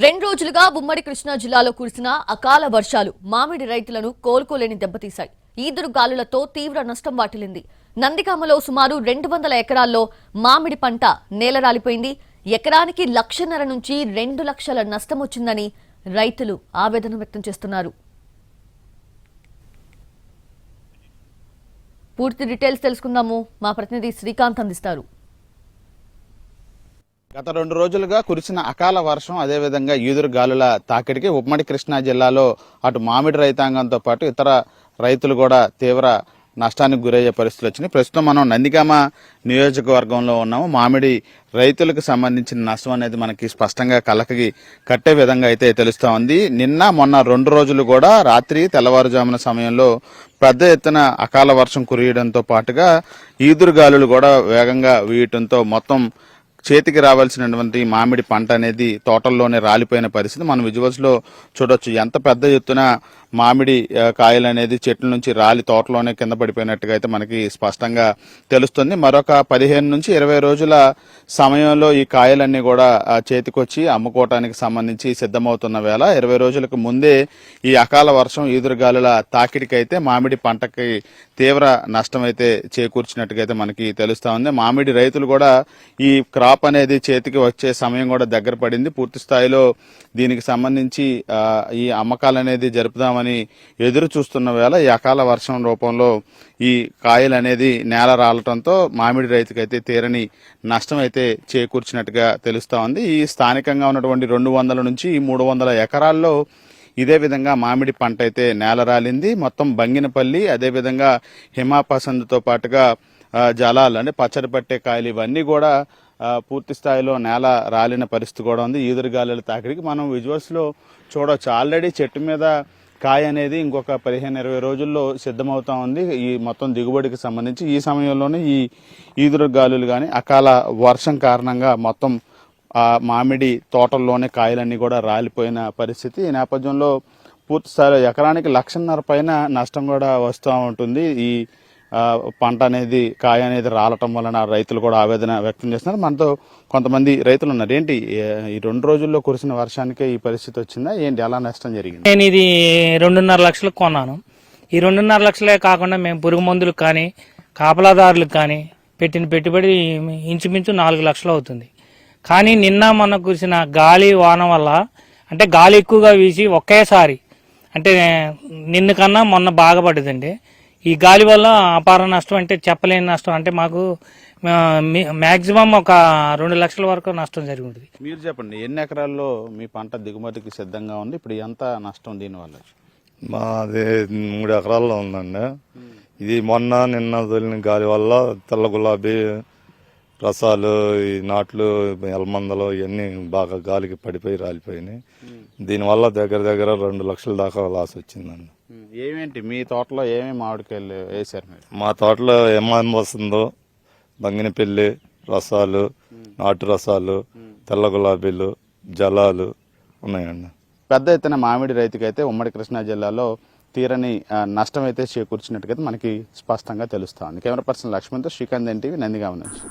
రెండు రోజులుగా ఉమ్మడి కృష్ణా జిల్లాలో కురిసిన అకాల వర్షాలు మామిడి రైతులను కోలుకోలేని దెబ్బతీశాయి. ఈదురు గాలులతో తీవ్ర నష్టం వాటిల్లింది. నందిగామలో సుమారు 200 ఎకరాల్లో మామిడి పంట నేలరాలిపోయింది. ఎకరానికి 1,50,000 నుంచి 2 లక్షల నష్టం వచ్చిందని రైతులు ఆవేదన వ్యక్తం చేస్తున్నారు. పూర్తి డీటెయిల్స్ తెలుసుకుందాము. మా ప్రతినిధి శ్రీకాంత్ అందిస్తారు. గత 2 రోజులుగా కురిసిన అకాల వర్షం అదేవిధంగా ఈదురు గాలుల తాకిడికి ఉమ్మడి కృష్ణా జిల్లాలో అటు మామిడి రైతాంగంతో పాటు ఇతర రైతులు కూడా తీవ్ర నష్టానికి గురయ్యే పరిస్థితులు వచ్చినాయి. ప్రస్తుతం మనం నందిగామ నియోజకవర్గంలో ఉన్నాము. మామిడి రైతులకు సంబంధించిన నష్టం అనేది మనకి స్పష్టంగా కళ్ళకి కట్టే విధంగా అయితే తెలుస్తా ఉంది. నిన్న మొన్న 2 రోజులు కూడా రాత్రి తెల్లవారుజామున సమయంలో పెద్ద ఎత్తున అకాల వర్షం కురియడంతో పాటుగా ఈదురు గాలులు కూడా వేగంగా వీయటంతో మొత్తం చేతికి రావాల్సినటువంటి మామిడి పంట అనేది తోటల్లోనే రాలిపోయిన పరిస్థితి మనం విజువల్స్ లో చూడొచ్చు. ఎంత పెద్ద ఎత్తున మామిడి కాయలు అనేది చెట్ల నుంచి రాలి తోటలోనే కింద పడిపోయినట్టుగా అయితే మనకి స్పష్టంగా తెలుస్తుంది. మరొక 15 నుంచి 20 రోజుల సమయంలో ఈ కాయలన్నీ కూడా చేతికొచ్చి అమ్ముకోవటానికి సంబంధించి సిద్ధమవుతున్న వేళ 20 రోజులకు ముందే ఈ అకాల వర్షం ఈదురుగాలుల తాకిడికి అయితే మామిడి పంటకి తీవ్ర నష్టం అయితే చేకూర్చినట్టుగా అయితే మనకి తెలుస్తా ఉంది. మామిడి రైతులు కూడా ఈ క్రాప్ అనేది చేతికి వచ్చే సమయం కూడా దగ్గర పడింది. పూర్తి స్థాయిలో దీనికి సంబంధించి ఈ అమ్మకాలు అనేది జరుపుదామని ఎదురు చూస్తున్న వేళ ఈ అకాల వర్షం రూపంలో ఈ కాయలు అనేది నేల రాలటంతో మామిడి రైతుకైతే తీరని నష్టం అయితే చేకూర్చినట్టుగా తెలుస్తా ఉంది. ఈ స్థానికంగా ఉన్నటువంటి 200 నుంచి 300 ఎకరాల్లో ఇదే విధంగా మామిడి పంట అయితే నేల రాలింది. మొత్తం బంగినపల్లి అదేవిధంగా హిమాపసందుతో పాటుగా జలాలు అంటే పచ్చడి పట్టే కాయలు ఇవన్నీ కూడా పూర్తి స్థాయిలో నేల రాలిన పరిస్థితి కూడా ఉంది. ఈదురుగాలుల తాకిడికి మనం విజువల్స్ లో చూడవచ్చు. ఆల్రెడీ చెట్టు మీద కాయ అనేది ఇంకొక 15-20 రోజుల్లో సిద్ధమవుతా ఉంది. ఈ మొత్తం దిగుబడికి సంబంధించి ఈ సమయంలోనే ఈ ఈదురుగాలులు కానీ అకాల వర్షం కారణంగా మొత్తం మామిడి తోటల్లోనే కాయలన్నీ కూడా రాలిపోయిన పరిస్థితి. ఈ నేపథ్యంలో పూర్తి స్థాయిలో ఎకరానికి 1,50,000 పైన నష్టం కూడా వస్తూ ఉంటుంది. ఈ పంట అనేది కాయ అనేది రాలటం వలన రైతులు కూడా ఆవేదన వ్యక్తం చేస్తున్నారు. మనతో కొంతమంది రైతులు ఉన్నారు. ఏంటి ఈ 2 రోజుల్లో కురిసిన వర్షానికే ఈ పరిస్థితి వచ్చిందా ఏంటి, ఎలా నష్టం జరిగింది? నేను ఇది 2.5 లక్షలకు కొన్నాను. ఈ 2.5 లక్షలే కాకుండా మేము పురుగు మందులకు కానీ కాపలాదారులకు కానీ పెట్టిన పెట్టుబడి ఇంచుమించు 4 లక్షలు అవుతుంది. కానీ నిన్న మొన్న కురిసిన గాలి వాన వల్ల అంటే గాలి ఎక్కువగా వీసి ఒకేసారి అంటే నిన్న కన్నా మొన్న బాగా పడ్డదండి. ఈ గాలి వల్ల అపార నష్టం అంటే చెప్పలేని నష్టం అంటే మాకు మాక్సిమం ఒక 2 లక్షల వరకు నష్టం జరిగి ఉంటుంది. మీరు చెప్పండి, ఎన్ని ఎకరాల్లో మీ పంట దిగుమతికి సిద్ధంగా ఉంది? ఇప్పుడు ఎంత నష్టం దీనివల్ల? మాది 3 ఎకరాల్లో ఉందండి. ఇది మొన్న నిన్న తొలిన గాలి వల్ల తెల్ల గులాబీ రసాలు ఈ నాట్లు ఎలమందలు ఇవన్నీ బాగా గాలికి పడిపోయి రాలిపోయినాయి. దీనివల్ల దగ్గర 2 లక్షల దాకా లాస్ వచ్చిందండి. ఏమేంటి మీ తోటలో ఏమేమి మామిడికాయలు వేసారు మీరు? మా తోటలో ఏమేమి వస్తుందో బంగినపల్లి రసాలు, నాటు రసాలు, తెల్ల గులాబీలు, జలాలు ఉన్నాయండి. పెద్ద ఎత్తున మామిడి రైతుకైతే ఉమ్మడి కృష్ణా జిల్లాలో తీరని నష్టం అయితే చేకూర్చినట్టుగా మనకి స్పష్టంగా తెలుస్తోంది. కెమెరా పర్సన్ లక్ష్మణ్తో శ్రీకాంత్, NTV, నందిగామ నుంచి.